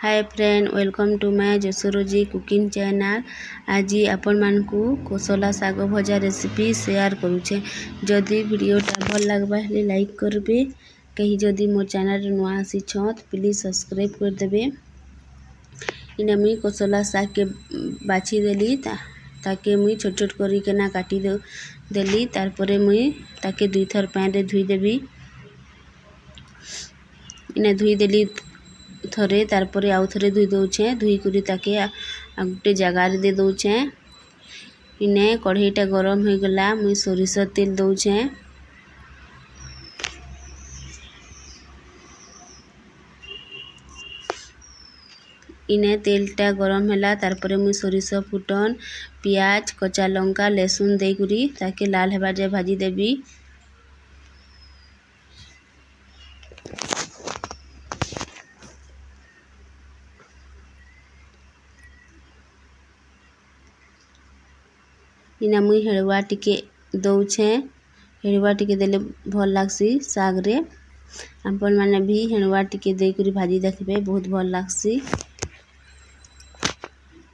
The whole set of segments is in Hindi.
Hi friend, welcome to my Jasroji cooking channel. आज आपण मानकू कोसला साग भजा रेसिपी शेयर करूचे। जदि वीडियोटा भल लगबा हेले लाइक करबे। कहीं जदि मो चैनल नुआ आसी छत प्लीज सब्सक्राइब कर देबे। इना मुई कोसला साग के बाछि देली ताके मुई छोट छोट करी केना काटी देली। तारपरे मुई ताके दुई थर पैन रे धुई देबी। इना धुई देली थरे, तारपरे आउ थरे धुई दउछे। धुई करी ताके गोटे जगार दे दउछे। इने कढ़ईटा गरम हो गला, मुई सोरिष तेल दउछे। इने तेलटा गरम हैला, तारपरे मुई सोरिष फुटन, पियाज, कच्चा लंका, लहसुन दे करी ताके लाल हेबा जाए भाजी देबी। इना मुई हेड़वा टिके दउछे। हेड़वा टिके देले भल लागसी साग रे। आपण माने भी हेड़वा टिके दे करी भाजी देखबे, बहुत भल लागसी।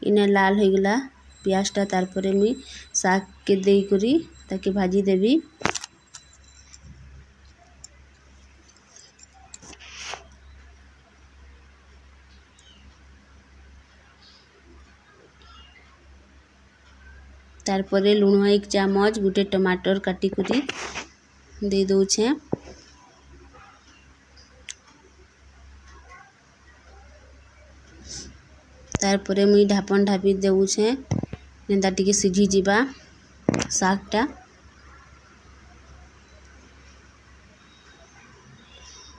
इना लाल हो गला पियाजटा, तारपरे मुई साग के दे करी ताके भाजी देबी। तारपरे लुण 1 चामच, गुटे टमाटर काटी करी दे दउछे। तारपरे मुई ढापन ढापी देउछे जेनता टिके सिझी जिबा सागटा।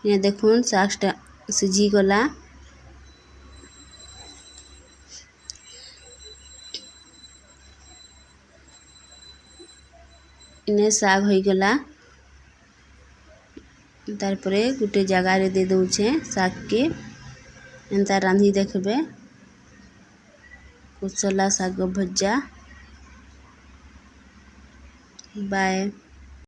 ये देखुन सागटा सिझी गला। इने साग हो गला। तारपरे गुटे जगार दे दउछे साग के। एंता रांधी देखबे कोसला साग भजा। बाय।